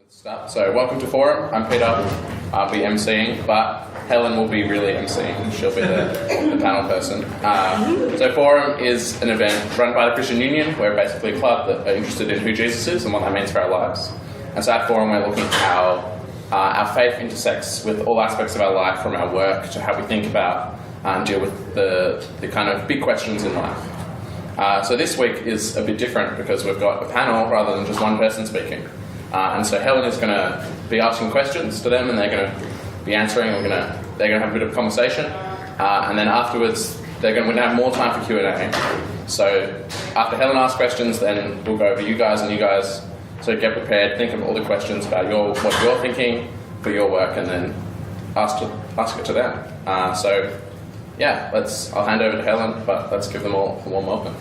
So welcome to Forum. I'm Peter. I'll be emceeing, but Helen will be really emceeing. She'll be the panel person. So Forum is an event run by the Christian Union. We're basically a club that are interested in who Jesus is and what that means for our lives. And so at Forum we're looking at how our faith intersects with all aspects of our life, from our work to how we think about and deal with the kind of big questions in life. So this week is a bit different because we've got a panel rather than just one person speaking. And so Helen is going to be asking questions to them, and they're going to be answering. They're going to have a bit of conversation, and then afterwards they're going to have more time for Q&A. So after Helen asks questions, then we'll go over you guys, so get prepared, think of all the questions about what you're thinking for your work, and then ask it to them. So yeah, I'll hand over to Helen, but let's give them all a warm welcome.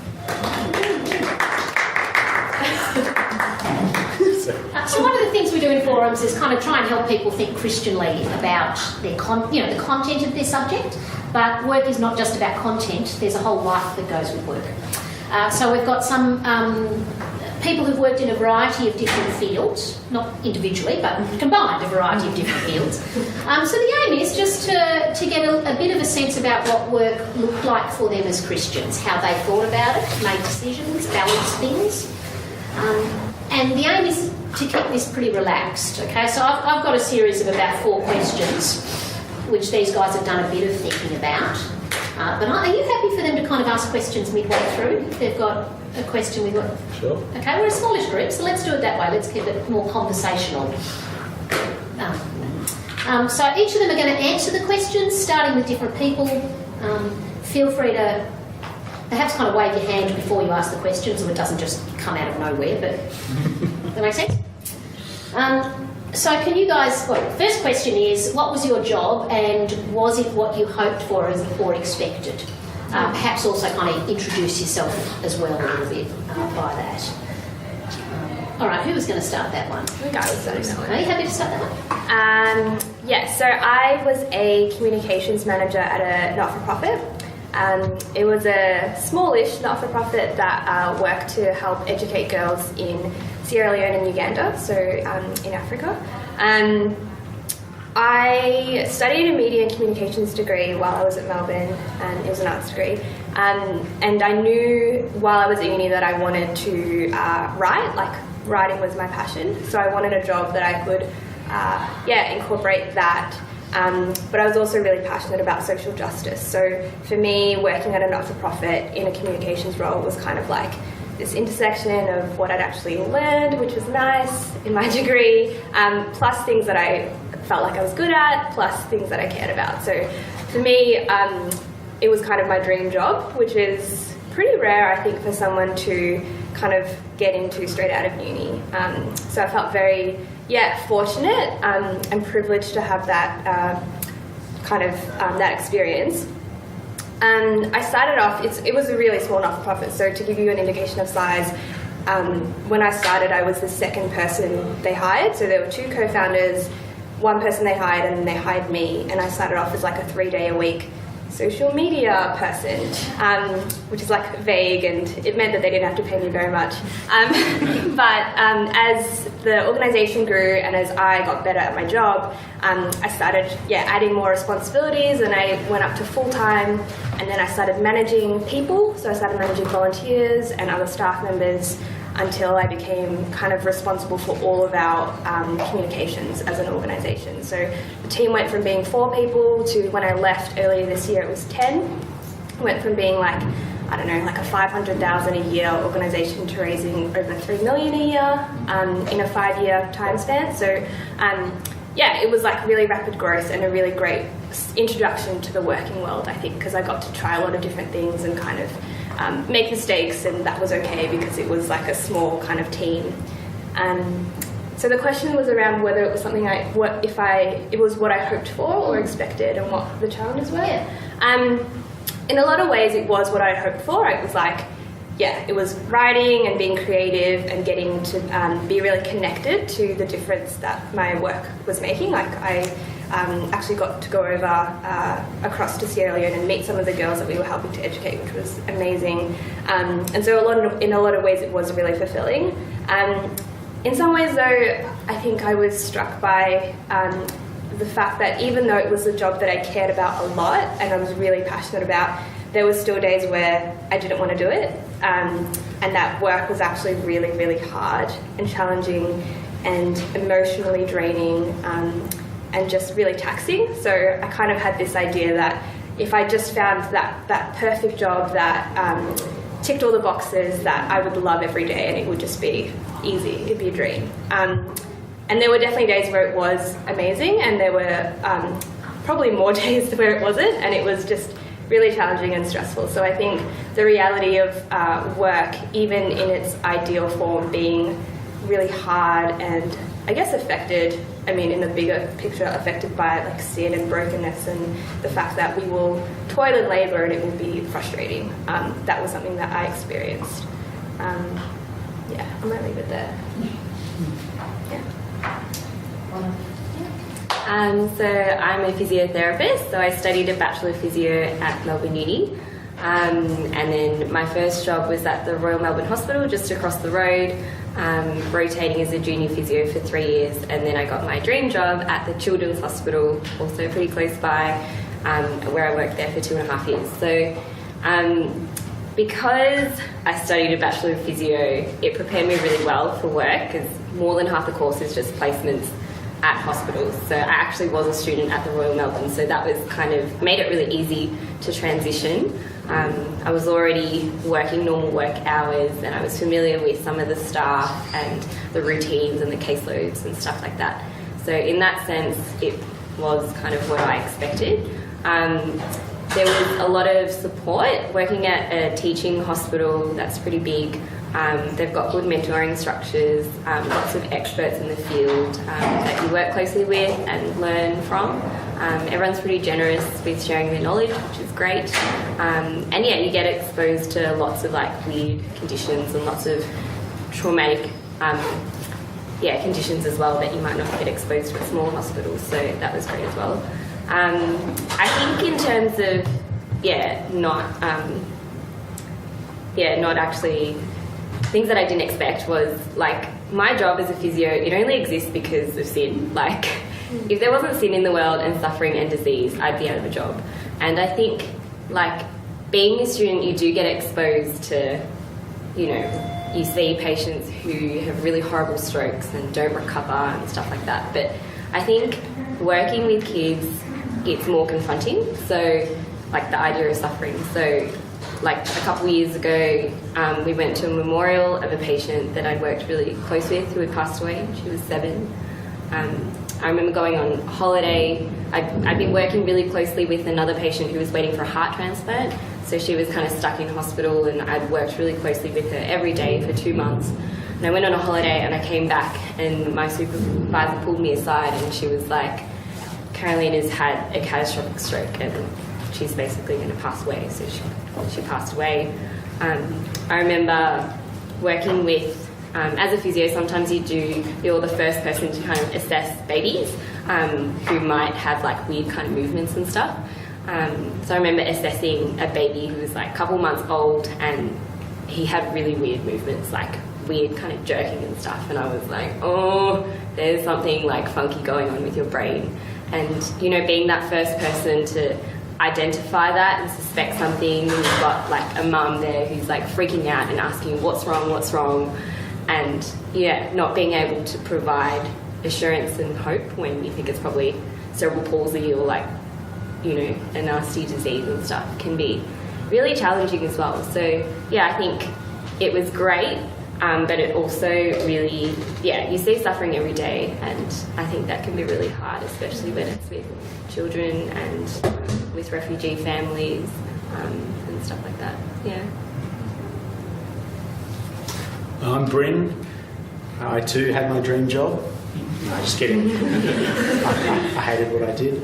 So one of the things we do in forums is kind of try and help people think Christianly about their the content of their subject. But work is not just about content. There's a whole life that goes with work. So we've got some people who've worked in a variety of different fields, not individually, but combined a variety of different fields. So the aim is just to get a bit of a sense about what work looked like for them as Christians, how they thought about it, made decisions, balanced things. And the aim is to keep this pretty relaxed, okay? So I've got a series of about 4 questions, which these guys have done a bit of thinking about. But are you happy for them to kind of ask questions midway through? If they've got a question, we've got... Sure. Okay, we're a smallish group, so let's do it that way. Let's keep it more conversational. So each of them are going to answer the questions, starting with different people. Feel free to perhaps kind of wave your hand before you ask the question so it doesn't just come out of nowhere, but does that make sense? So can you guys, first question is, what was your job and was it what you hoped for or expected? Perhaps also kind of introduce yourself as well a little bit by that. All right, who was going to start that one? Are you happy to start that one? So I was a communications manager at a not-for-profit. It was a smallish not-for-profit that worked to help educate girls in Sierra Leone and Uganda, so in Africa. I studied a media and communications degree while I was at Melbourne, and it was an arts degree. And I knew while I was at uni that I wanted to write, like writing was my passion. So I wanted a job that I could, incorporate that. But I was also really passionate about social justice. So for me, working at a not-for-profit in a communications role was kind of like this intersection of what I'd actually learned, which was nice in my degree, plus things that I felt like I was good at, plus things that I cared about. So for me, it was kind of my dream job, which is pretty rare, I think, for someone to kind of get into straight out of uni. So I felt very fortunate and privileged to have that that experience. And I started off, it was a really small not-for-profit, so to give you an indication of size, when I started I was the second person they hired, so there were 2 co-founders, one person they hired, and then they hired me, and I started off as like a 3-day-a-week social media person, which is like vague, and it meant that they didn't have to pay me very much. But as the organisation grew and as I got better at my job, I started adding more responsibilities, and I went up to full-time, and then I started managing people, so I started managing volunteers and other staff members until I became kind of responsible for all of our communications as an organisation. So the team went from being 4 people to, when I left earlier this year, it was 10. It went from being like a $500,000 a year organisation to raising over $3 million a year in a 5-year time span. So it was like really rapid growth and a really great introduction to the working world, I think, because I got to try a lot of different things and kind of make mistakes, and that was okay because it was like a small kind of team. So the question was around whether it was something it was what I hoped for or expected, and what the challenges were. In a lot of ways it was what I hoped for. It was like, it was writing and being creative and getting to be really connected to the difference that my work was making. Like I actually got to go over across to Sierra Leone and meet some of the girls that we were helping to educate, which was amazing. And so in a lot of ways it was really fulfilling. In some ways, though, I think I was struck by the fact that even though it was a job that I cared about a lot and I was really passionate about, there were still days where I didn't want to do it, and that work was actually really, really hard and challenging and emotionally draining and just really taxing. So I kind of had this idea that if I just found that perfect job that ticked all the boxes, that I would love every day and it would just be easy, it'd be a dream. And there were definitely days where it was amazing, and there were probably more days where it wasn't, and it was just really challenging and stressful. So I think the reality of work, even in its ideal form, being really hard and I guess affected, I mean in the bigger picture, affected by like sin and brokenness and the fact that we will toil and labour and it will be frustrating. That was something that I experienced. Yeah, I might leave it there. So I'm a physiotherapist, so I studied a Bachelor of Physio at Melbourne Uni, and then my first job was at the Royal Melbourne Hospital just across the road, rotating as a junior physio for 3 years, and then I got my dream job at the Children's Hospital, also pretty close by, where I worked there for 2.5 years. So because I studied a Bachelor of Physio, it prepared me really well for work, because more than half the course is just placements at hospitals. So I actually was a student at the Royal Melbourne, so that was kind of made it really easy to transition. I was already working normal work hours, and I was familiar with some of the staff and the routines and the caseloads and stuff like that. So in that sense, it was kind of what I expected. There was a lot of support working at a teaching hospital. That's pretty big. They've got good mentoring structures, lots of experts in the field that you work closely with and learn from. Everyone's pretty generous with sharing their knowledge, which is great. And yeah, you get exposed to lots of like weird conditions and lots of traumatic conditions as well that you might not get exposed to at small hospitals. So that was great as well. I think in terms of not actually. Things that I didn't expect was, like, my job as a physio, it only exists because of sin. Like, if there wasn't sin in the world and suffering and disease, I'd be out of a job. And I think, like, being a student, you do get exposed to, you know, you see patients who have really horrible strokes and don't recover and stuff like that. But I think working with kids, it's more confronting. So, like, the idea of suffering. So, like a couple of years ago, we went to a memorial of a patient that I'd worked really close with who had passed away. She was 7. I remember going on holiday. I'd been working really closely with another patient who was waiting for a heart transplant. So she was kind of stuck in hospital, and I'd worked really closely with her every day for 2 months. And I went on a holiday and I came back, and my supervisor pulled me aside and she was like, Caroline has had a catastrophic stroke and she's basically going to pass away. So she passed away. I remember working with, as a physio, sometimes you're the first person to kind of assess babies who might have like weird kind of movements and stuff. So I remember assessing a baby who was like a couple months old, and he had really weird movements, like weird kind of jerking and stuff. And I was like, oh, there's something like funky going on with your brain. And, you know, being that first person to identify that and suspect something, and you've got like a mum there who's like freaking out and asking what's wrong, and not being able to provide assurance and hope when you think it's probably cerebral palsy or like, you know, a nasty disease and stuff can be really challenging as well. So yeah, I think it was great, but it also really, you see suffering every day, and I think that can be really hard, especially when it's with children and with refugee families and stuff like that. Yeah. I'm Bryn. I too had my dream job. No, just kidding. I hated what I did.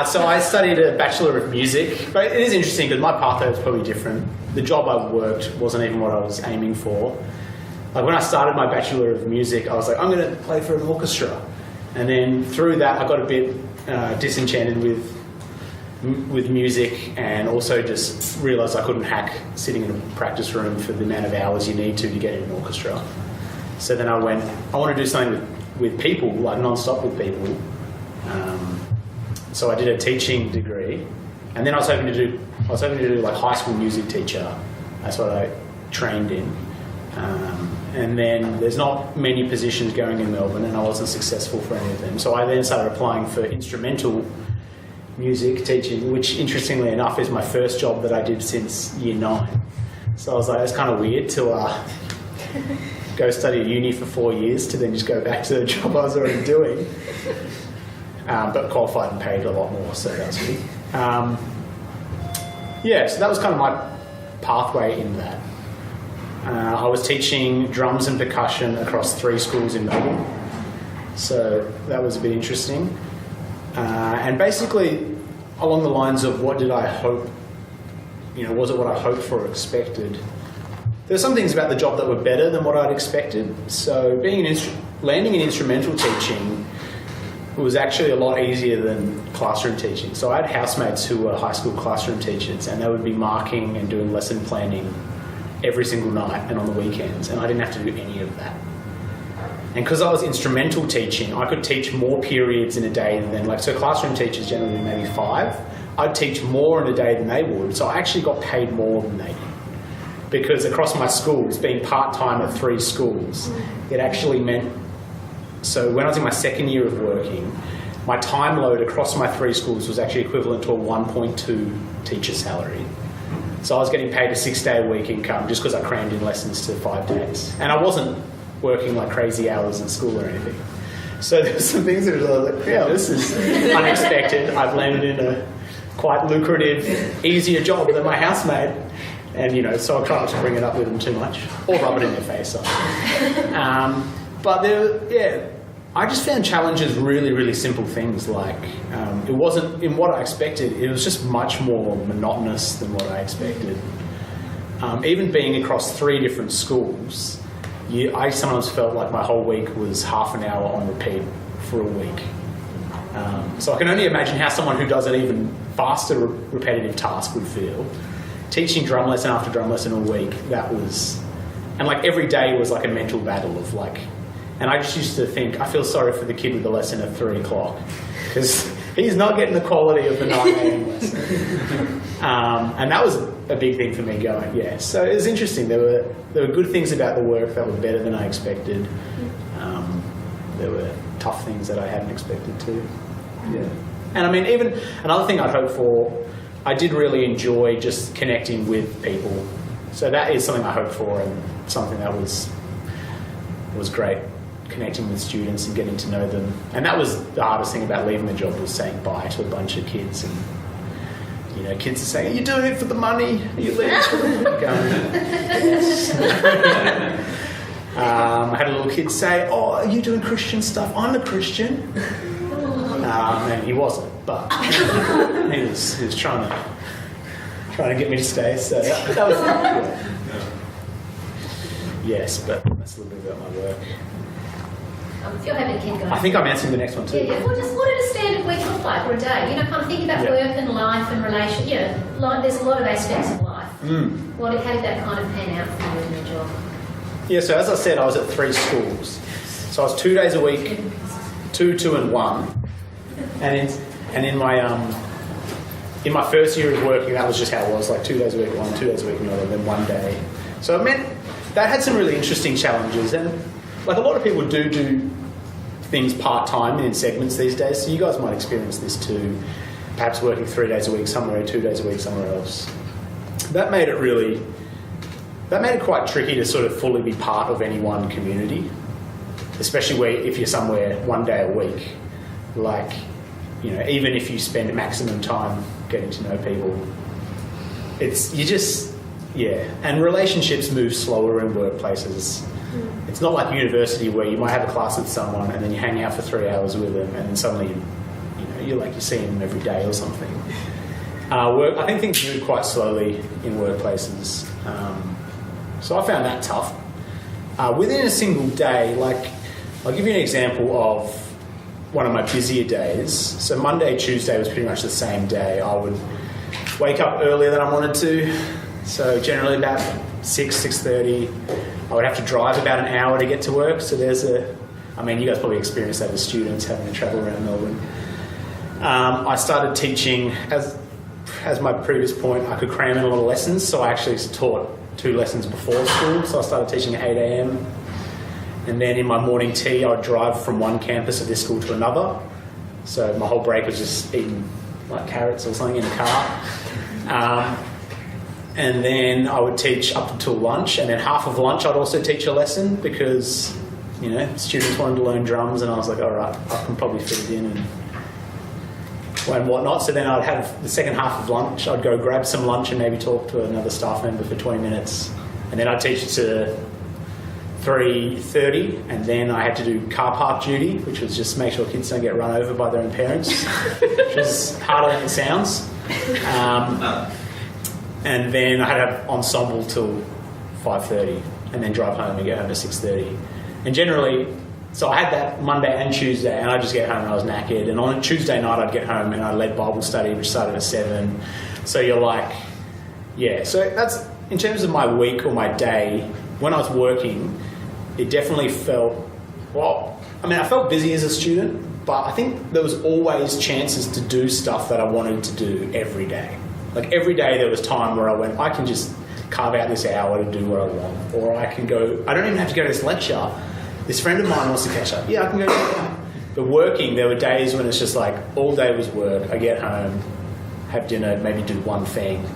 So I studied a Bachelor of Music, but it is interesting because my pathway was probably different. The job I worked wasn't even what I was aiming for. Like when I started my Bachelor of Music, I was like, I'm going to play for an orchestra. And then through that, I got a bit disenchanted with music, and also just realised I couldn't hack sitting in a practice room for the amount of hours you need to get in an orchestra. So then I went, I want to do something with people, like non-stop with people. So I did a teaching degree, and then I was hoping to do like high school music teacher. That's what I trained in. And then there's not many positions going in Melbourne, and I wasn't successful for any of them. So I then started applying for instrumental music teaching, which interestingly enough is my first job that I did since year 9. So I was like, it's kind of weird to go study at uni for 4 years to then just go back to the job I was already doing. But qualified and paid a lot more, so that's good. Yeah, so that was kind of my pathway in that. I was teaching drums and percussion across 3 schools in Melbourne, so that was a bit interesting. And basically, along the lines of what did I hope, was it what I hoped for or expected? There were some things about the job that were better than what I'd expected. So landing in instrumental teaching was actually a lot easier than classroom teaching. So I had housemates who were high school classroom teachers, and they would be marking and doing lesson planning every single night and on the weekends, and I didn't have to do any of that. And because I was instrumental teaching, I could teach more periods in a day than so classroom teachers generally maybe 5. I'd teach more in a day than they would, so I actually got paid more than they did. Because across my schools, being part-time at 3 schools, it actually meant, so when I was in my second year of working, my time load across my 3 schools was actually equivalent to a 1.2 teacher salary. So I was getting paid a 6-day-a-week income just because I crammed in lessons to 5 days. And I wasn't working like crazy hours at school or anything. So there were some things that were like, yeah, this is unexpected. I've landed in a quite lucrative, easier job than my housemate. And, so I try not to bring it up with them too much or rub it in their face. But I just found challenges really, really simple things. Like, it wasn't in what I expected. It was just much more monotonous than what I expected. Even being across 3 different schools, I sometimes felt like my whole week was half an hour on repeat for a week. So I can only imagine how someone who does an even faster repetitive task would feel. Teaching drum lesson after drum lesson a week, and every day was like a mental battle of and I just used to think, I feel sorry for the kid with the lesson at 3 o'clock because he's not getting the quality of the 9 a.m. lesson. And that was a big thing for me going, yeah. So it was interesting. There were good things about the work that were better than I expected. There were tough things that I hadn't expected too. Yeah. And I mean, even another thing I'd hope for, I did really enjoy just connecting with people. So that is something I hoped for and something that was great, connecting with students and getting to know them. And that was the hardest thing about leaving the job, was saying bye to a bunch of kids. And, kids are saying, are you doing it for the money? Are you leaving? Going, yes. I had a little kid say, oh, are you doing Christian stuff? I'm a Christian. And he wasn't, but he was trying to get me to stay. So that was good. Yes, but that's a little bit about my work. If you're happy to keep going. I think I'm answering the next one too. Yeah. Well, just what did a standard week look like, or a day? Kind of thinking about work and life and relation. There's a lot of aspects of life. How did that kind of pan out for you in your job? Yeah, so as I said, I was at 3 schools. So I was 2 days a week, 2, 2 and 1. And in my first year of working, that was just how it was, 2 days a week one, 2 days a week another, then 1 day. So it meant that had some really interesting challenges. And a lot of people do things part-time in segments these days, so you guys might experience this too, perhaps working 3 days a week somewhere, 2 days a week somewhere else. That made it quite tricky to sort of fully be part of any one community, especially if you're somewhere 1 day a week. Even if you spend maximum time getting to know people, and relationships move slower in workplaces. It's not like university where you might have a class with someone and then you hang out for 3 hours with them and then suddenly you're seeing them every day or something. I think things move quite slowly in workplaces. So I found that tough. Within a single day, I'll give you an example of one of my busier days. So Monday, Tuesday was pretty much the same day. I would wake up earlier than I wanted to. So generally about 6:30, I would have to drive about an hour to get to work. So I mean, you guys probably experienced that as students having to travel around Melbourne. I started teaching, as my previous point, I could cram in a lot of lessons, so I actually taught 2 lessons before school, so I started teaching at 8 a.m. And then in my morning tea, I'd drive from one campus of this school to another, so my whole break was just eating like carrots or something in the car. And then I would teach up until lunch, and then half of lunch I'd also teach a lesson because, you know, students wanted to learn drums, and I was like, all right, I can probably fit it in and whatnot. So then I'd have the second half of lunch, I'd go grab some lunch and maybe talk to another staff member for 20 minutes. And then I'd teach to 3:30, and then I had to do car park duty, which was just make sure kids don't get run over by their own parents, which is harder than it sounds. And then I had to have ensemble till 5:30, and then drive home and get home at 6:30. And generally, so I had that Monday and Tuesday, and I'd just get home and I was knackered. And on a Tuesday night, I'd get home and I led Bible study, which started at 7. So you're like, yeah. So that's, in terms of my week or my day, when I was working, it definitely felt, well, I mean, I felt busy as a student, but I think there was always chances to do stuff that I wanted to do every day. Like every day there was time where I went, I can just carve out this hour to do what I want. Or I can go, I don't even have to go to this lecture. This friend of mine wants to catch up. Yeah, I can go do that. But working, there were days when it's just like all day was work. I get home, have dinner, maybe do one thing,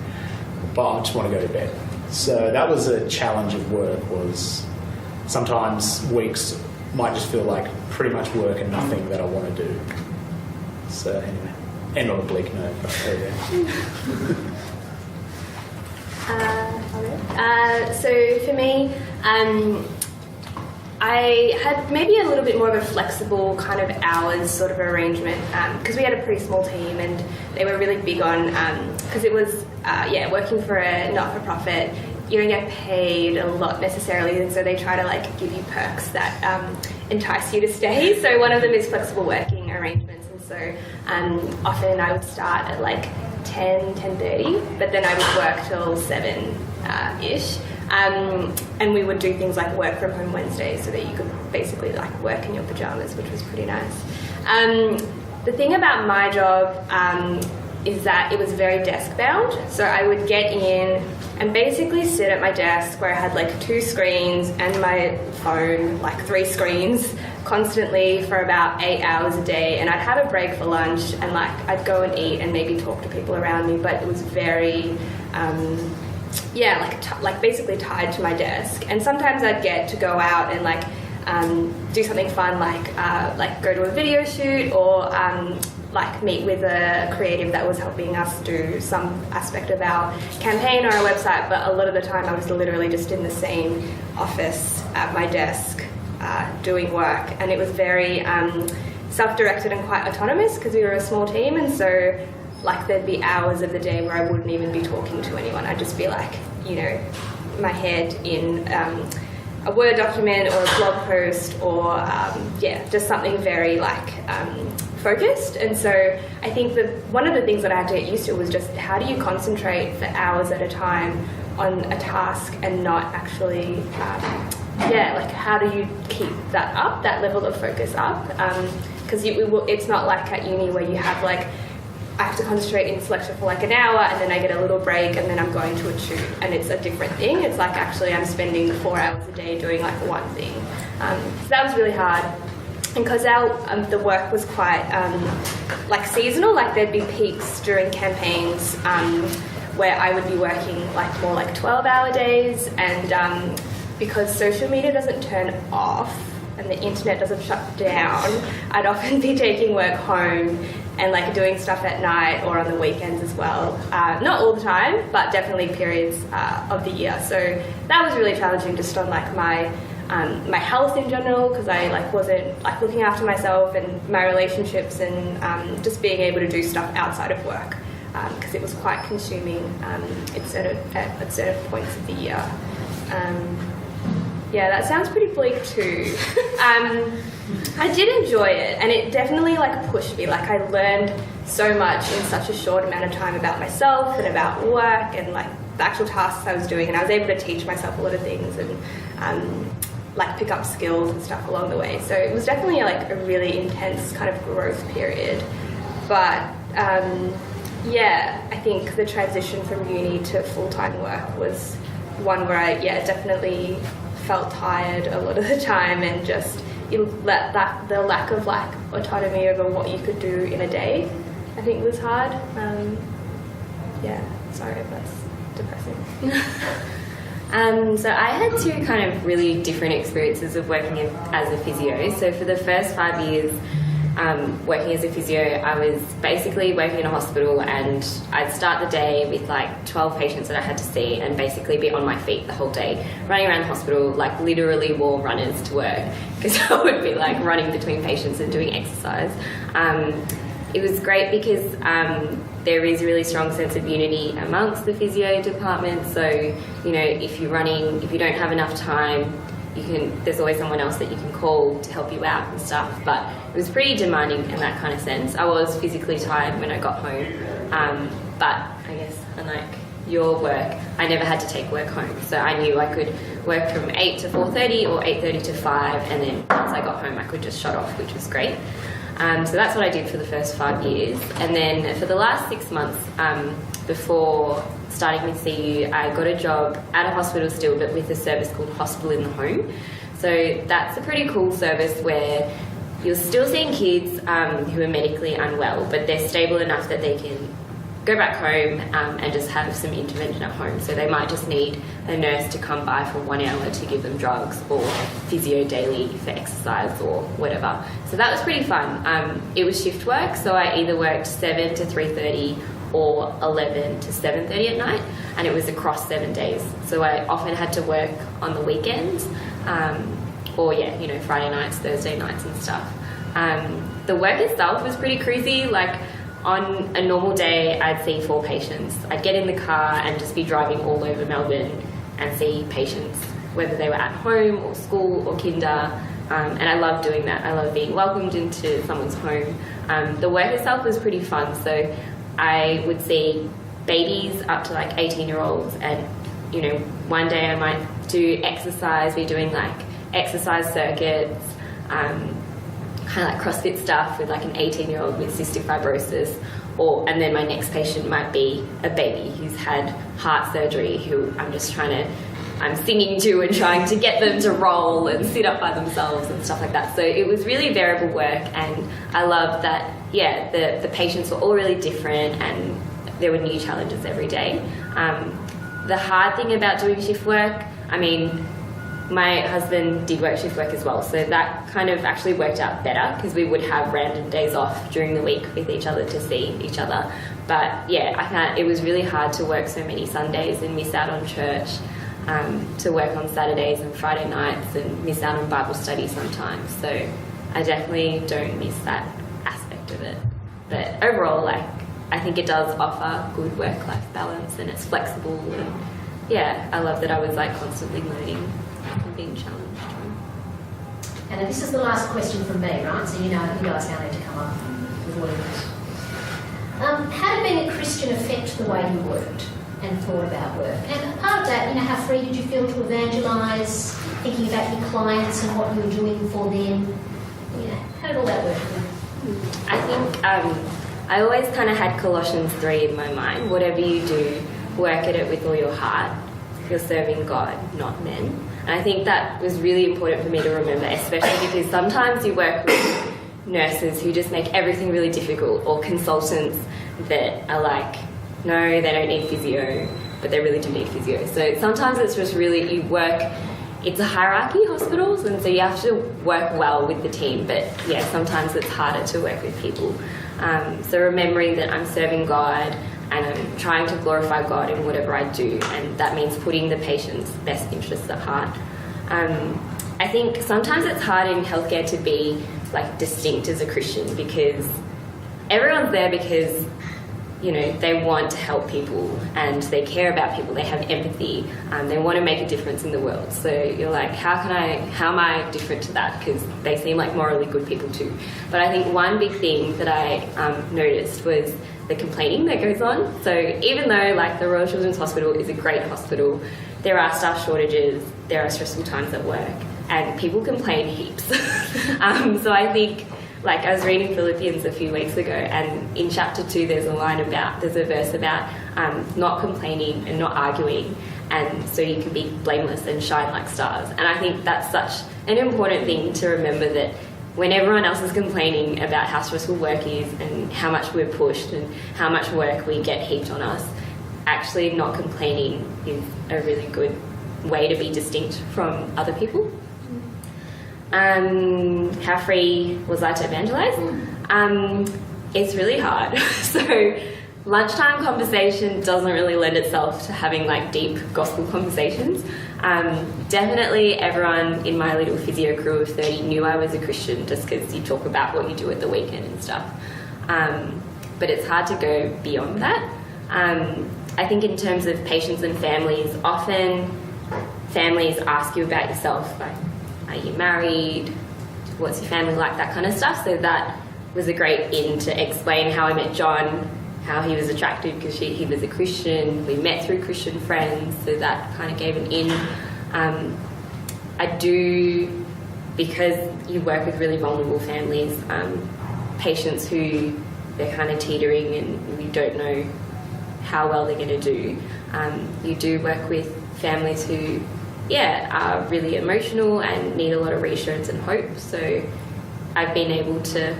but I just want to go to bed. So that was a challenge of work, was sometimes weeks might just feel like pretty much work and nothing that I want to do. So anyway, and on a bleak note, but there you go. So for me, I had maybe a little bit more of a flexible kind of hours sort of arrangement because we had a pretty small team, and they were really big on, because it was, working for a not-for-profit, you don't get paid a lot necessarily, and so they try to like give you perks that entice you to stay. So one of them is flexible working arrangements, and so often I would start at like 10:30, but then I would work till 7-ish. And we would do things like work from home Wednesdays, so that you could basically like work in your pajamas, which was pretty nice. The thing about my job is that it was very desk bound. So I would get in and basically sit at my desk where I had like 2 screens and my phone, like 3 screens, constantly for about 8 hours a day. And I'd have a break for lunch, and like I'd go and eat and maybe talk to people around me, but it was very like basically tied to my desk. And sometimes I'd get to go out and like do something fun, like go to a video shoot, or like meet with a creative that was helping us do some aspect of our campaign or our website. But a lot of the time I was literally just in the same office at my desk doing work, and it was very self-directed and quite autonomous because we were a small team. And so like there'd be hours of the day where I wouldn't even be talking to anyone. I'd just be like, you know, my head in a Word document or a blog post, or just something very like focused. And so I think that one of the things that I had to get used to was just how do you concentrate for hours at a time on a task and not actually like how do you keep that up, that level of focus up, because it's not like at uni where you have like, I have to concentrate in this lecture for like an hour, and then I get a little break, and then I'm going to a shoot, and it's a different thing. It's like actually I'm spending 4 hours a day doing like one thing. So that was really hard. And because the work was quite like seasonal, like there'd be peaks during campaigns where I would be working like more like 12-hour days, and because social media doesn't turn off and the internet doesn't shut down, I'd often be taking work home and like doing stuff at night or on the weekends as well. Not all the time, but definitely periods of the year. So that was really challenging just on like my health in general, because I like wasn't like looking after myself and my relationships, and just being able to do stuff outside of work, because it was quite consuming at certain points of the year. That sounds pretty bleak too. I did enjoy it, and it definitely like pushed me. Like I learned so much in such a short amount of time about myself and about work, and like the actual tasks I was doing, and I was able to teach myself a lot of things and like pick up skills and stuff along the way. So it was definitely like a really intense kind of growth period. But yeah, I think the transition from uni to full-time work was one where I definitely felt tired a lot of the time, and just the lack of like autonomy over what you could do in a day, I think was hard. Sorry if that's depressing. So I had two kind of really different experiences of working as a physio. So for the first 5 years working as a physio, I was basically working in a hospital, and I'd start the day with like 12 patients that I had to see and basically be on my feet the whole day, running around the hospital, like literally wore runners to work, because I would be like running between patients and doing exercise. It was great because there is a really strong sense of unity amongst the physio department. So, you know, if you don't have enough time, there's always someone else that you can call to help you out and stuff. But it was pretty demanding in that kind of sense. I was physically tired when I got home, but I guess unlike your work, I never had to take work home. So I knew I could work from 8 to 4:30 or 8:30 to 5, and then once I got home I could just shut off, which was great. So that's what I did for the first 5 years. And then for the last 6 months before starting with CU, I got a job at a hospital still, but with a service called Hospital in the Home. So that's a pretty cool service where you're still seeing kids who are medically unwell, but they're stable enough that they can go back home and just have some intervention at home. So they might just need a nurse to come by for 1 hour to give them drugs, or physio daily for exercise or whatever. So that was pretty fun. It was shift work, so I either worked 7 to 3:30 or 11 to 7:30 at night, and it was across 7 days. So I often had to work on the weekends, or Friday nights, Thursday nights and stuff. The work itself was pretty crazy. Like, on a normal day, I'd see 4 patients. I'd get in the car and just be driving all over Melbourne and see patients, whether they were at home or school or kinder. And I love doing that. I love being welcomed into someone's home. The work itself was pretty fun. So I would see babies up to like 18-year-olds, and one day I might do exercise, be doing like exercise circuits, kind of like CrossFit stuff with like an 18-year-old with cystic fibrosis, and then my next patient might be a baby who's had heart surgery, who I'm singing to and trying to get them to roll and sit up by themselves and stuff like that. So it was really variable work, and I loved that, the patients were all really different and there were new challenges every day. The hard thing about doing shift work, my husband did work shift work as well, so that kind of actually worked out better because we would have random days off during the week with each other to see each other. But I found it was really hard to work so many Sundays and miss out on church, to work on Saturdays and Friday nights and miss out on Bible study sometimes. So I definitely don't miss that aspect of it. But overall, I think it does offer good work-life balance, and it's flexible, and I love that I was constantly learning and being challenged. And this is the last question from me, right? So you guys now need to come up with words. How did being a Christian affect the way you worked and thought about work? And part of that, how free did you feel to evangelize, thinking about your clients and what you were doing for them? How did all that work for you? I think I always kind of had Colossians 3 in my mind. Whatever you do, work at it with all your heart. You're serving God, not men. And I think that was really important for me to remember, especially because sometimes you work with nurses who just make everything really difficult, or consultants that are like, no, they don't need physio, but they really do need physio. So sometimes it's just really, it's a hierarchy, hospitals, and so you have to work well with the team, but sometimes it's harder to work with people. So remembering that I'm serving God and I'm trying to glorify God in whatever I do, and that means putting the patient's best interests at heart. I think sometimes it's hard in healthcare to be distinct as a Christian, because everyone's there because they want to help people and they care about people, they have empathy, they want to make a difference in the world. So you're like, how am I different to that? Because they seem like morally good people too. But I think one big thing that I noticed was the complaining that goes on. So even though like the Royal Children's Hospital is a great hospital, there are staff shortages, there are stressful times at work, and people complain heaps. So I think, like I was reading Philippians a few weeks ago, and in chapter 2 there's a verse about not complaining and not arguing, and so you can be blameless and shine like stars. And I think that's such an important thing to remember, that when everyone else is complaining about how stressful work is and how much we're pushed and how much work we get heaped on us, actually not complaining is a really good way to be distinct from other people. How free was I to evangelize? It's really hard. So lunchtime conversation doesn't really lend itself to having like deep gospel conversations. Definitely everyone in my little physio crew of 30 knew I was a Christian, just because you talk about what you do at the weekend and stuff. But it's hard to go beyond that. I think in terms of patients and families, often families ask you about yourself, like, are you married? What's your family like? That kind of stuff. So that was a great in to explain how I met John, how he was attracted because he was a Christian. We met through Christian friends, so that kind of gave an in. I do, because you work with really vulnerable families, patients who they're kind of teetering and you don't know how well they're going to do. You do work with families who are really emotional and need a lot of reassurance and hope. So I've been able to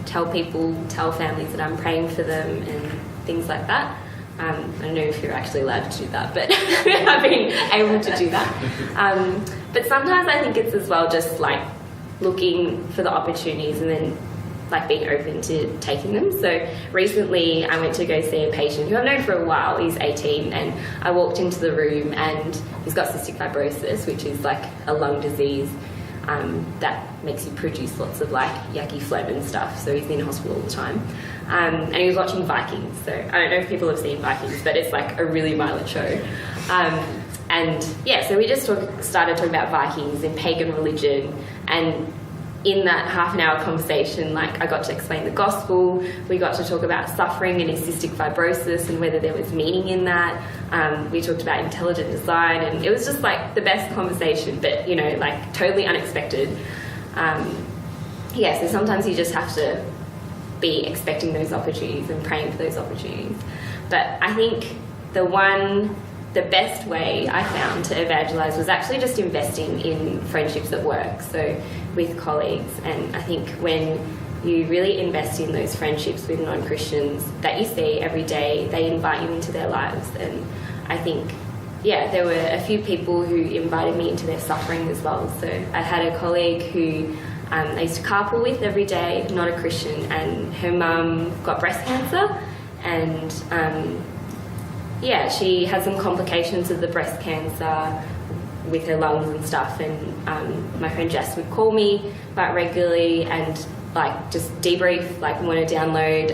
tell families that I'm praying for them and things like that. I don't know if you're actually allowed to do that, but I've been able to do that. But sometimes I think it's as well just like looking for the opportunities and then like being open to taking them. So recently I went to go see a patient who I've known for a while. He's 18, and I walked into the room and he's got cystic fibrosis, which is like a lung disease that makes you produce lots of like yucky phlegm and stuff. So he's in hospital all the time. And he was watching Vikings. So I don't know if people have seen Vikings, but it's like a really violent show. So we just started talking about Vikings and pagan religion, and in that half an hour conversation, like I got to explain the gospel, we got to talk about suffering and his cystic fibrosis and whether there was meaning in that. We talked about intelligent design, and it was just like the best conversation, but like totally unexpected. So sometimes you just have to be expecting those opportunities and praying for those opportunities. But I think the best way I found to evangelize was actually just investing in friendships at work, so with colleagues. And I think when you really invest in those friendships with non-Christians that you see every day, they invite you into their lives. And I think, there were a few people who invited me into their suffering as well. So I had a colleague who I used to carpool with every day, not a Christian, and her mum got breast cancer, and she had some complications of the breast cancer with her lungs and stuff, and my friend Jess would call me quite regularly and like just debrief, like want to download,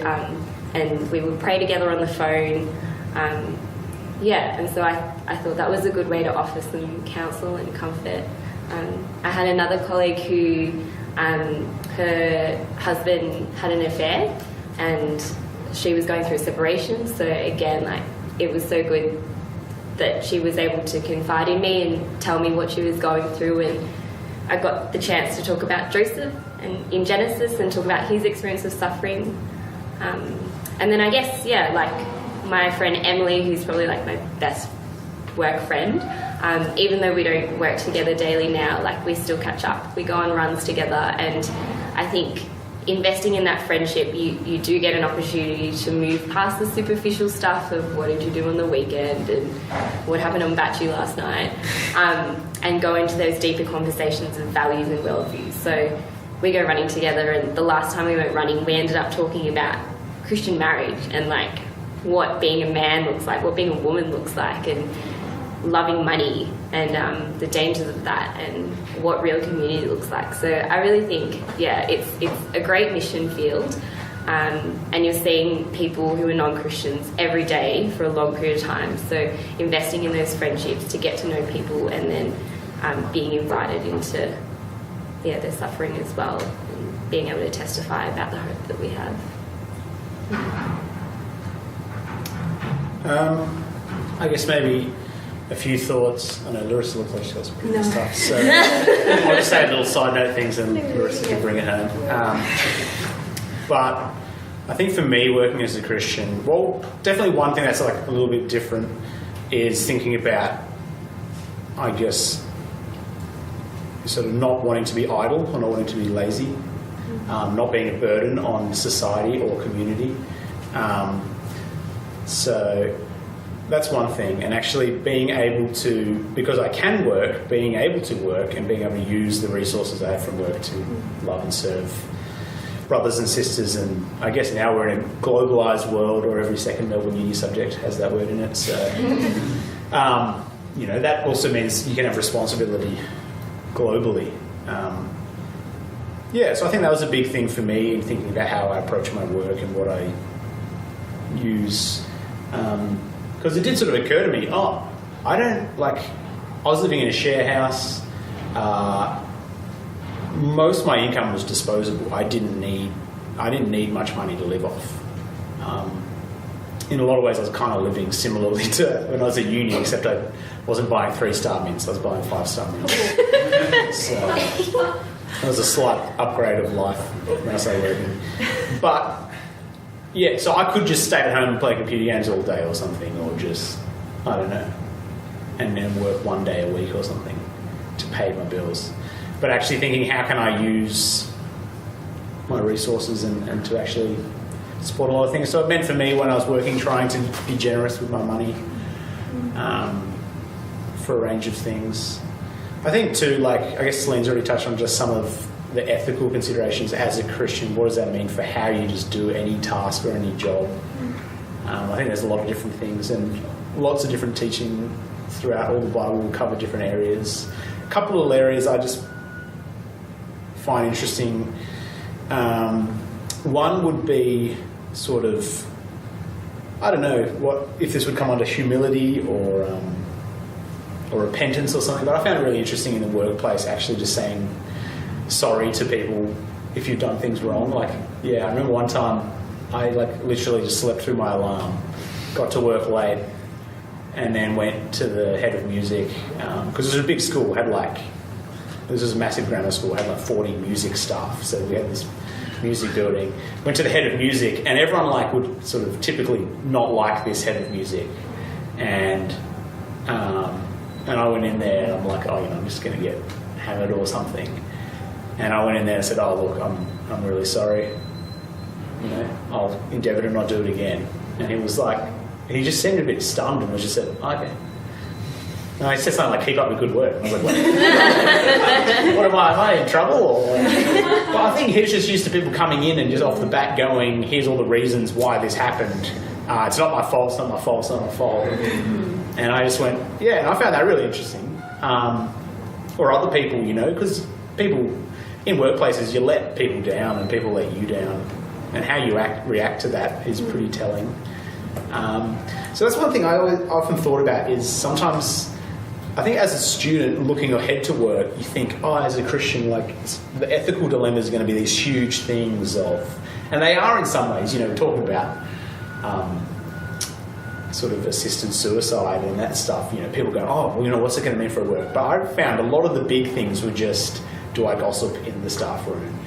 and we would pray together on the phone. And so I thought that was a good way to offer some counsel and comfort. I had another colleague who her husband had an affair and she was going through a separation, so again, like it was so good that she was able to confide in me and tell me what she was going through, and I got the chance to talk about Joseph and in Genesis and talk about his experience of suffering. And then I guess, like my friend Emily, who's probably like my best work friend, even though we don't work together daily now, like we still catch up. We go on runs together, and I think investing in that friendship, you do get an opportunity to move past the superficial stuff of what did you do on the weekend and what happened on Batchy last night, and go into those deeper conversations of values and worldviews. So we go running together, and the last time we went running, we ended up talking about Christian marriage and like what being a man looks like, what being a woman looks like, and loving money and the dangers of that, and what real community looks like. So I really think, it's a great mission field, and you're seeing people who are non-Christians every day for a long period of time. So investing in those friendships to get to know people, and then being invited into their suffering as well, and being able to testify about the hope that we have. I guess maybe a few thoughts. I know Larissa looks like she's got some pretty good stuff, so I'll just say little side note things and Larissa can bring it home. But I think for me, working as a Christian, well, definitely one thing that's like a little bit different is thinking about, I guess, sort of not wanting to be idle or not wanting to be lazy, not being a burden on society or community. So that's one thing, and actually being able to, because I can work, being able to work and being able to use the resources I have from work to love and serve brothers and sisters. And I guess now we're in a globalised world, or every second Melbourne Uni subject has that word in it. So, you know, that also means you can have responsibility globally. Yeah, so I think that was a big thing for me in thinking about how I approach my work and what I use. Because it did sort of occur to me, I was living in a share house. Most of my income was disposable. I didn't need much money to live off. In a lot of ways, I was kind of living similarly to when I was at uni, except I wasn't buying 3-star mints, I was buying 5-star mints. So that was a slight upgrade of life when I say working. But yeah, so I could just stay at home and play computer games all day or something, or just, I don't know, and then work one day a week or something to pay my bills. But actually thinking, how can I use my resources and to actually support a lot of things. So it meant for me when I was working, trying to be generous with my money for a range of things. I think too, like, I guess Celene's already touched on just some of the ethical considerations as a Christian. What does that mean for how you just do any task or any job? I think there's a lot of different things and lots of different teaching throughout all the Bible will cover different areas. A couple of areas I just find interesting. One would be sort of, I don't know what if this would come under humility or repentance or something, but I found it really interesting in the workplace actually just saying sorry to people if you've done things wrong. Like, yeah, I remember one time I literally just slept through my alarm, got to work late, and then went to the head of music because it was a big school. This was a massive grammar school. Had 40 music staff, so we had this music building. Went to the head of music, and everyone would sort of typically not like this head of music, and I went in there and I'm like, I'm just going to get hammered or something. And I went in there and said, look, I'm really sorry. I'll endeavour to not do it again. And he was like, and he just seemed a bit stunned and was just said, okay. And I said something like, keep up the good work. And I was like, what am I in trouble? Or well, I think he's just used to people coming in and just off the bat going, here's all the reasons why this happened. It's not my fault, it's not my fault, it's not my fault. And I just went, yeah, and I found that really interesting. Or other people, because people in workplaces, you let people down and people let you down. And how you react to that is pretty telling. So that's one thing I often thought about is sometimes, I think as a student looking ahead to work, you think, as a Christian, the ethical dilemma is going to be these huge things and they are in some ways, we're talking about sort of assisted suicide and that stuff, people go, what's it going to mean for work? But I found a lot of the big things were just, do I gossip in the staff room?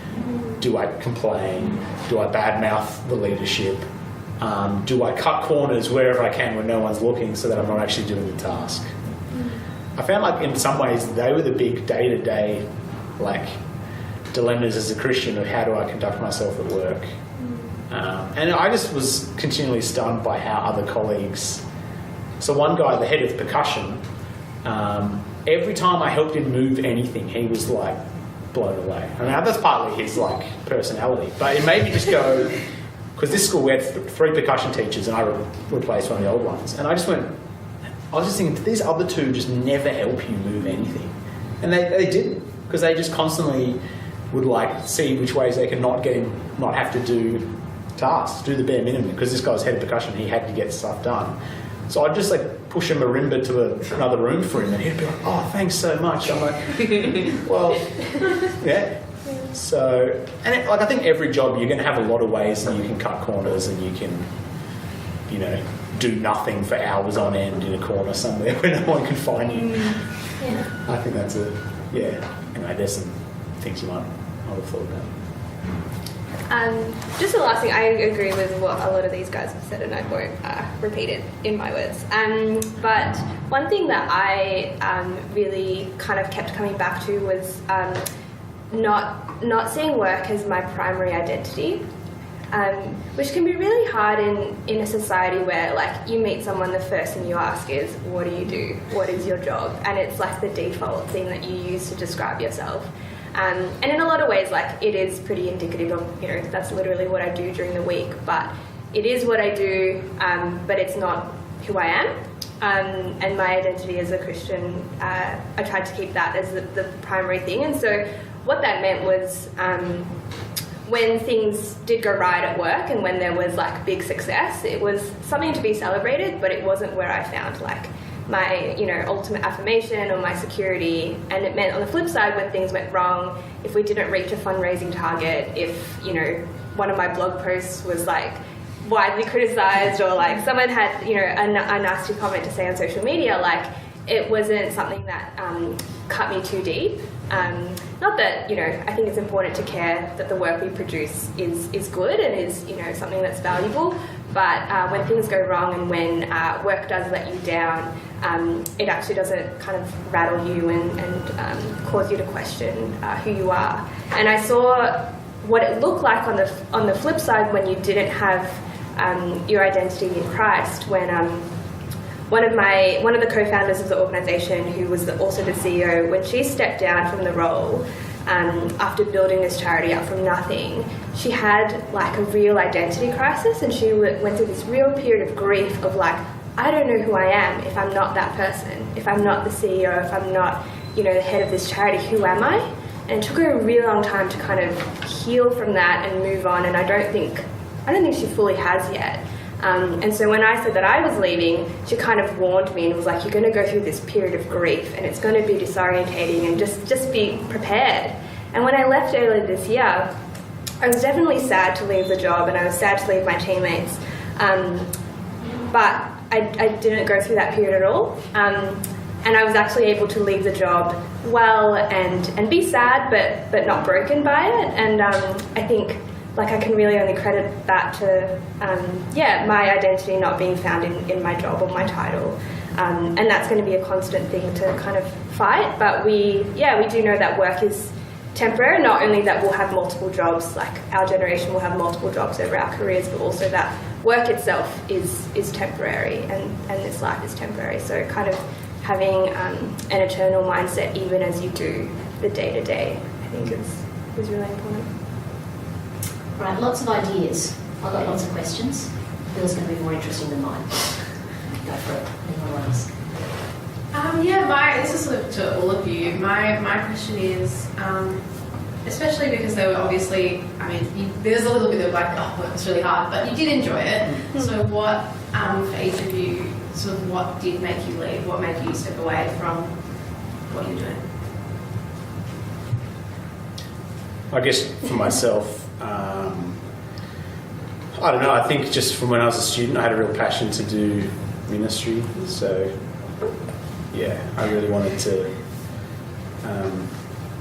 Do I complain? Do I badmouth the leadership? Do I cut corners wherever I can when no one's looking so that I'm not actually doing the task? I found in some ways they were the big day-to-day dilemmas as a Christian of how do I conduct myself at work. And I just was continually stunned by how other colleagues... So one guy, the head of percussion, every time I helped him move anything, he was blown away. I mean, that's partly his personality, but it made me just go... Because this school, we had 3 percussion teachers and I replaced one of the old ones. And I was just thinking, these other 2 just never help you move anything. And they didn't, because they just constantly would see which ways they could not have to do tasks, do the bare minimum. Because this guy was head of percussion, he had to get stuff done. So I'd just push a marimba to another room for him and he'd be like, thanks so much. I'm like, well, yeah. So, and I think every job you're going to have a lot of ways that you can cut corners and you can, do nothing for hours on end in a corner somewhere where no one can find you. Yeah. I think that's anyway, there's some things I would have thought about. Just the last thing, I agree with what a lot of these guys have said, and I won't repeat it in my words. But one thing that I really kind of kept coming back to was not seeing work as my primary identity, which can be really hard in a society where, like, you meet someone, the first thing you ask is, what do you do? What is your job? And it's like the default thing that you use to describe yourself. And in a lot of ways, like, it is pretty indicative of, you know, that's literally what I do during the week, but it is what I do, but it's not who I am. And my identity as a Christian, I tried to keep that as the primary thing. And so what that meant was when things did go right at work and when there was, like, big success, it was something to be celebrated, but it wasn't where I found, like, my, you know, ultimate affirmation or my security. And it meant on the flip side, when things went wrong, if we didn't reach a fundraising target, if, you know, one of my blog posts was, like, widely criticized, or, like, someone had, you know, a nasty comment to say on social media, like, it wasn't something that cut me too deep. Not that, you know, I think it's important to care that the work we produce is good and is, you know, something that's valuable, but when things go wrong and when work does let you down, it actually doesn't kind of rattle you and cause you to question who you are. And I saw what it looked like on the flip side when you didn't have your identity in Christ, when one of the co-founders of the organisation, who was also the CEO, when she stepped down from the role after building this charity up from nothing, she had, like, a real identity crisis, and she went through this real period of grief of, like, I don't know who I am if I'm not that person, if I'm not the CEO, if I'm not, you know, the head of this charity, who am I? And it took her a really long time to kind of heal from that and move on, and I don't think she fully has yet. And so when I said that I was leaving, she kind of warned me and was like, you're going to go through this period of grief and it's going to be disorientating, and just be prepared. And when I left earlier this year, I was definitely sad to leave the job and I was sad to leave my teammates. But I didn't go through that period at all. And I was actually able to leave the job well and be sad, but not broken by it. And I think, like, I can really only credit that to, my identity not being found in my job or my title. And that's going to be a constant thing to kind of fight. But we do know that work is temporary, not only that we'll have multiple jobs, like our generation will have multiple jobs over our careers, but also that work itself is temporary and this life is temporary. So kind of having an eternal mindset even as you do the day-to-day, I think is really important. Right, lots of ideas. I've got lots of questions. Bill's going to be more interesting than mine. Go for it. Anyone else? This is to all of you. My question is, especially because they were obviously, there's a little bit of like, it was really hard, but you did enjoy it. Mm-hmm. So what, for each of you, sort of what did make you leave? What made you step away from what you're doing? I guess for myself, I don't know, I think just from when I was a student I had a real passion to do ministry, so I really wanted to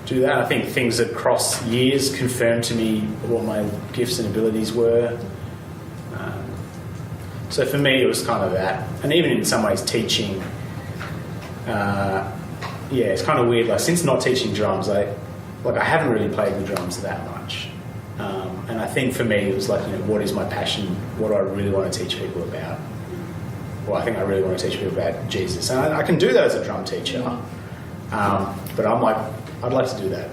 do that. I think things across years confirmed to me what my gifts and abilities were. So for me it was kind of that, and even in some ways teaching, it's kind of weird, like since not teaching drums, I haven't really played the drums that much. And I think for me it was like, what is my passion? What do I really want to teach people about? Well, I think I really want to teach people about Jesus. And I can do that as a drum teacher. But I'm like, I'd like to do that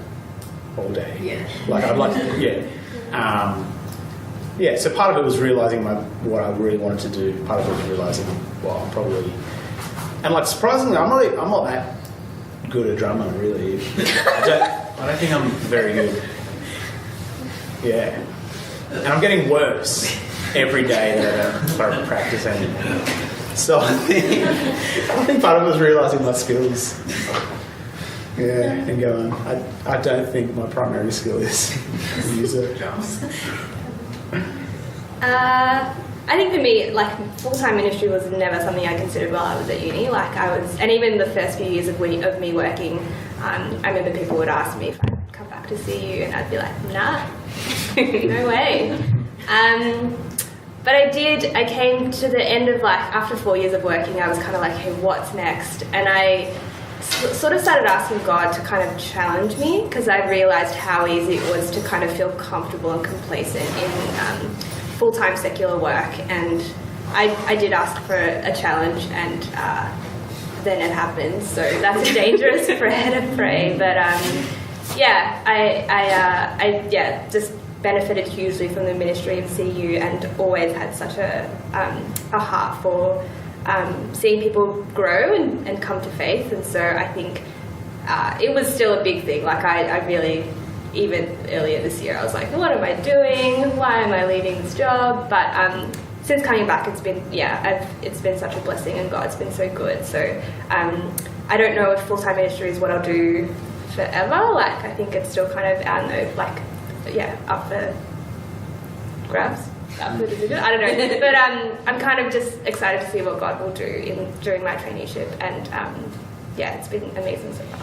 all day. Yeah. Like, I'd like to, so part of it was realising what I really wanted to do. Part of it was realising, I'm probably... And like, surprisingly, I'm not that good a drummer, really. I don't think I'm very good. Yeah. And I'm getting worse every day that I don't practice anymore. So I think part of it was realising my skills. Yeah, and going, I don't think my primary skill is music. I think for me, like, full-time ministry was never something I considered while I was at uni. Like, and even the first few years of me working, I remember people would ask me if I'd come back to see you, and I'd be like, nah, no way. But I came to the end of, like, after 4 years of working, I was kind of like, hey, what's next? And I sort of started asking God to kind of challenge me, because I realised how easy it was to kind of feel comfortable and complacent in full-time secular work. And I did ask for a challenge, and then it happened. So that's a dangerous prayer to pray. But I just benefited hugely from the ministry of CU, and always had such a heart for seeing people grow and come to faith. And so I think it was still a big thing. Like, I really, even earlier this year, I was like, what am I doing? Why am I leaving this job? But since coming back, it's been such a blessing, and God's been so good. So I don't know if full-time ministry is what I'll do forever. Like, I think it's still kind of, I don't know, like, up for grabs. I don't know, but I'm kind of just excited to see what God will do during my traineeship, and it's been amazing so far.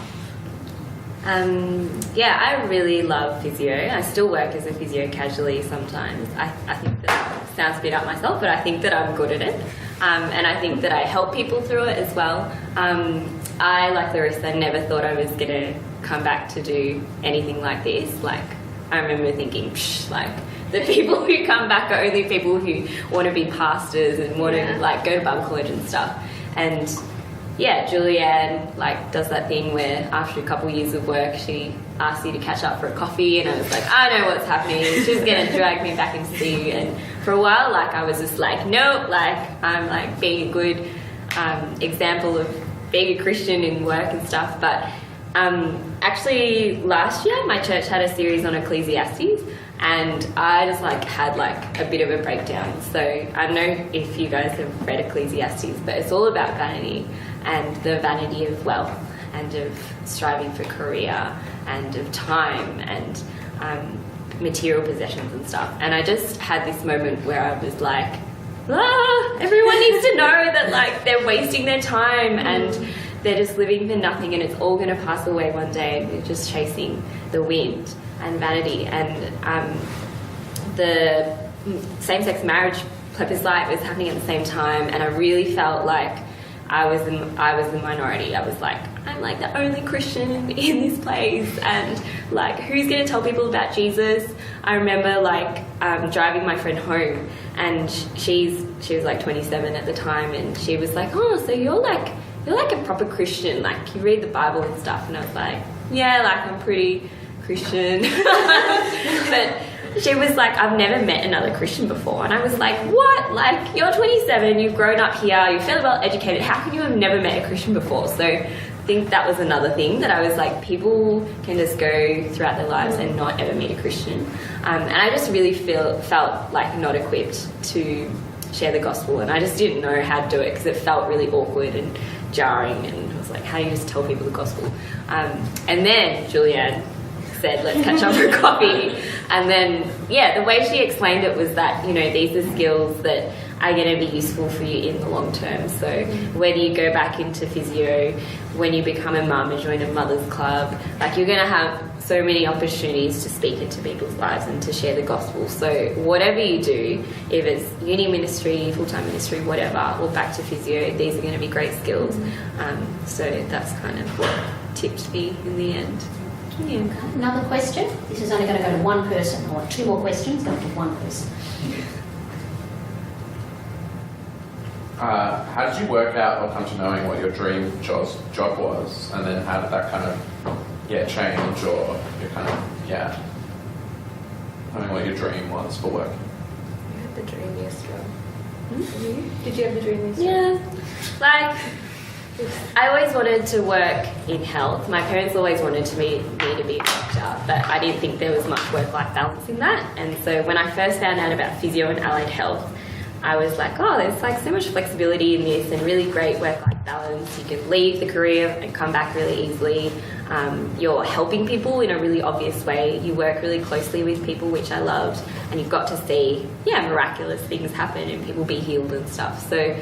I really love physio. I still work as a physio casually sometimes. I think that sounds a bit up myself, but I think that I'm good at it, and I think that I help people through it as well. I, like Larissa, never thought I was going to come back to do anything like this. Like, I remember thinking, like, the people who come back are only people who want to be pastors and want to, like, go to Bible college and stuff. And Julianne, like, does that thing where after a couple of years of work, she asks you to catch up for a coffee, and I was like, I know what's happening. She's going to drag me back into CU. And for a while, like, I was just like, nope, like, I'm, like, being a good example of being a Christian in work and stuff. But actually, last year, my church had a series on Ecclesiastes, and I just, like, had, like, a bit of a breakdown. So I don't know if you guys have read Ecclesiastes, but it's all about vanity, and the vanity of wealth, and of striving for career, and of time, and material possessions and stuff. And I just had this moment where I was like, everyone needs to know that, like, they're wasting their time, and they're just living for nothing, and it's all going to pass away one day, and we're just chasing the wind and vanity. And the same-sex marriage plebiscite was happening at the same time, and I really felt like I was the minority. I was like, I'm, like, the only Christian in this place, and, like, who's going to tell people about Jesus? I remember, like, driving my friend home, and she was like 27 at the time, and she was like, oh, so you're like a proper Christian, like, you read the Bible and stuff. And I was like, yeah, like, I'm pretty Christian. But she was like, I've never met another Christian before. And I was like, what? Like, you're 27, you've grown up here, you're fairly well educated, how can you have never met a Christian before? So I think that was another thing that I was like, people can just go throughout their lives and not ever meet a Christian. And I just really felt like not equipped to share the gospel, and I just didn't know how to do it, because it felt really awkward and jarring, and I was like, how do you just tell people the gospel? And then Julianne said, let's catch up for coffee. And then, the way she explained it was that, you know, these are skills that are going to be useful for you in the long term. So whether you go back into physio, when you become a mum and join a mother's club, like, you're going to have so many opportunities to speak into people's lives and to share the gospel. So whatever you do, if it's uni ministry, full-time ministry, whatever, or back to physio, these are going to be great skills. So that's kind of what tipped me in the end. Yeah. Another question? This is only going to go to one person, or two more questions, go to one person. How did you work out or come to knowing what your dream job was, and then how did that kind of change, or your kind of knowing what your dream was for work? You had the dreamiest job. Did you have the dreamiest job? Yeah, like, I always wanted to work in health. My parents always wanted me to be a doctor, but I didn't think there was much work-life balance in that. And so when I first found out about physio and allied health, I was like, oh, there's like so much flexibility in this and really great work-life balance. You can leave the career and come back really easily. You're helping people in a really obvious way. You work really closely with people, which I loved, and you've got to see, miraculous things happen and people be healed and stuff. So,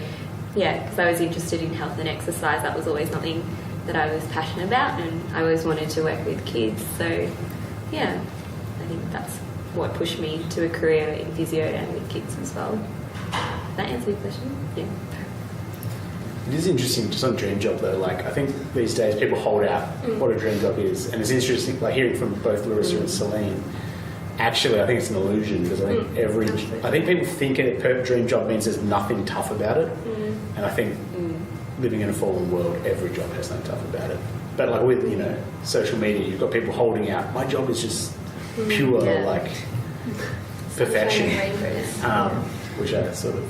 because I was interested in health and exercise, that was always something that I was passionate about, and I always wanted to work with kids. So, I think that's what pushed me to a career in physio and with kids as well. Does that answer your question? Yeah. It is interesting, just on dream job though. Like, I think these days people hold out what a dream job is, and it's interesting, like hearing from both Larissa and Celene. Actually, I think it's an illusion because I think people think a dream job means there's nothing tough about it, and I think living in a fallen world, every job has something tough about it. But like with social media, you've got people holding out. My job is just pure like perfection, which I sort of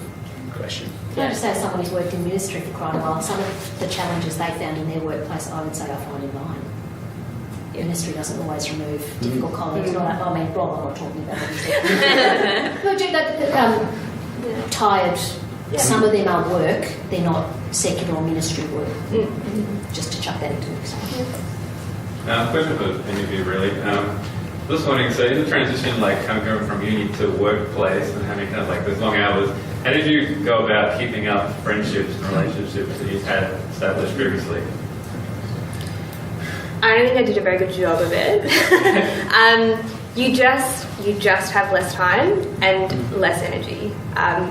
question. Can I just say, as someone who's worked in ministry for quite a while, some of the challenges they found in their workplace, I would say I find in mine. Ministry doesn't always remove difficult colleagues. Rob, I'm not talking about it. Tired. Yeah. Some of them are work. They're not secular or ministry work. Just to chuck that into it. Question for any of you, really. Just wondering, so in the transition, like going from uni to workplace and having kind of like those long hours, how did you go about keeping up friendships and relationships that you had established previously? I don't think I did a very good job of it. You just have less time and less energy.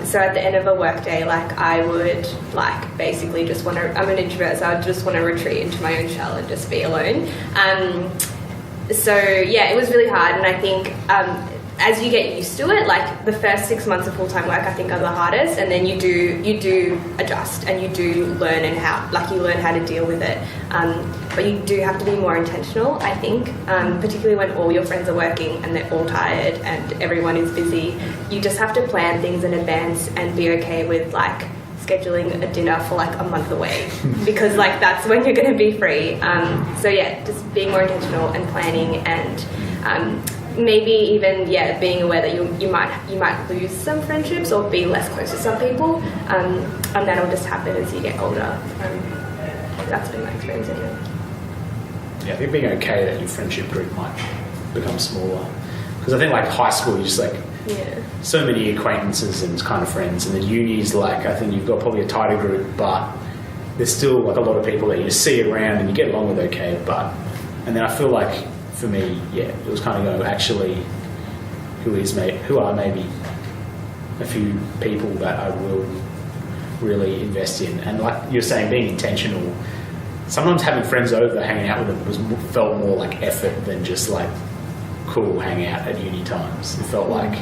So at the end of a work day, like I would like basically just want to, I'm an introvert, so I just want to retreat into my own shell and just be alone. So it was really hard, and I think as you get used to it, like the first 6 months of full-time work I think are the hardest, and then you do adjust and you do learn you learn how to deal with it. But you do have to be more intentional, I think, particularly when all your friends are working and they're all tired and everyone is busy. You just have to plan things in advance and be okay with like scheduling a dinner for like a month away because like that's when you're going to be free. Just being more intentional and planning, and maybe even being aware that you might lose some friendships or be less close to some people, and that'll just happen as you get older. That's been my experience anyway. Yeah, I think being okay that your friendship group might become smaller, because I think like high school, you just like so many acquaintances and kind of friends, and then uni is like, I think you've got probably a tighter group, but there's still like a lot of people that you see around and you get along with okay, and then I feel like for me, it was kind of actually who are maybe a few people that I will really invest in, and like you're saying, being intentional. Sometimes having friends over, hanging out with them felt more like effort than just like cool hang out at uni times. It felt like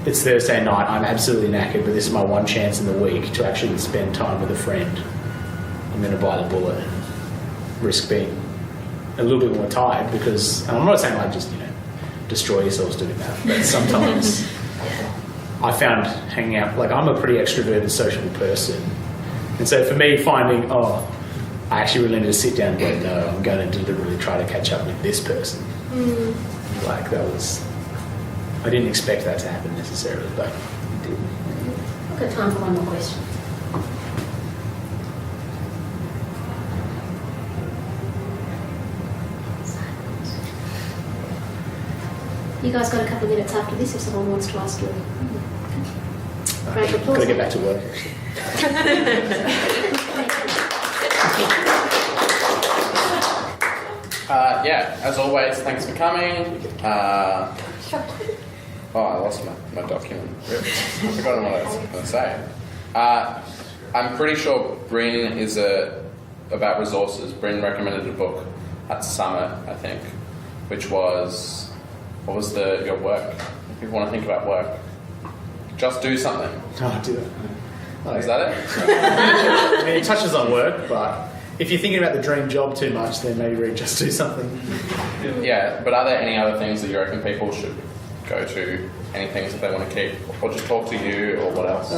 it's Thursday night, I'm absolutely knackered, but this is my one chance in the week to actually spend time with a friend. I'm going to bite the bullet and risk being a little bit more tired, because, and I'm not saying like just, destroy yourselves doing that, but sometimes I found hanging out, like I'm a pretty extroverted, sociable person. And so for me, finding, I actually really need to sit down and go, no, I'm going to deliberately try to catch up with this person. Like that was, I didn't expect that to happen necessarily, but it did. I've got time for one more question. You guys got a couple of minutes after this if someone wants to ask you. Great applause. Got to get back to work. As always, thanks for coming. I lost my document. I've forgotten what I was going to say. I'm pretty sure Bryn is about resources. Bryn recommended a book at Summit, I think, which was, what was your work? If people want to think about work, just do something. I do that. Is that it? I mean, it touches on work, but if you're thinking about the dream job too much, then maybe read Just Do Something. Yeah, but are there any other things that you reckon people should go to? Any things that they want to keep? Or just talk to you, or what else?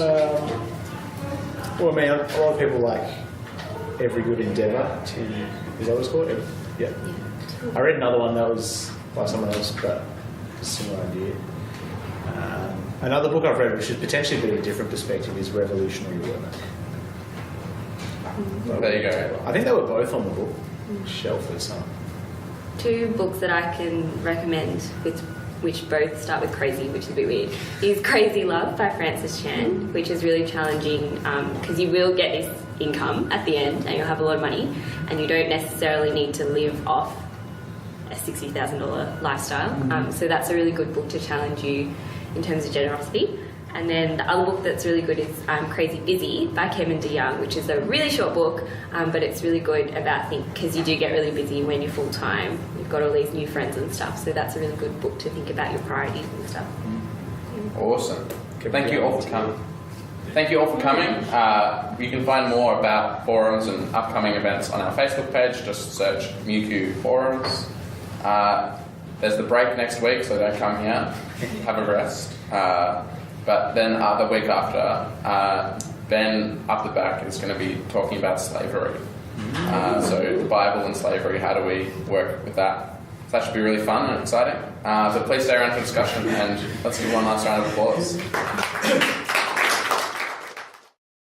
Well, I mean, a lot of people like Every Good Endeavour. Is that what it's called? Yeah. I read another one that was by someone else, but a similar idea. Another book I've read, which is potentially a bit of a different perspective, is Revolutionary Women. There you go. I think they were both on the book shelf or something. Two books that I can recommend, which both start with crazy, which is a bit weird, is Crazy Love by Frances Chan, which is really challenging because you will get this income at the end and you'll have a lot of money and you don't necessarily need to live off a $60,000 lifestyle. So that's a really good book to challenge you in terms of generosity. And then the other book that's really good is Crazy Busy by Kevin DeYoung, which is a really short book, but it's really good about because you do get really busy when you're full-time. You've got all these new friends and stuff, so that's a really good book to think about your priorities and stuff. Awesome. Thank you all for coming. Thank you all for coming. You can find more about forums and upcoming events on our Facebook page. Just search MUCU Forums. There's the break next week, so don't come here. Have a rest. But then the week after, Ben up the back is going to be talking about slavery. So the Bible and slavery, how do we work with that? So that should be really fun and exciting. So please stay around for discussion and let's do one last round of applause.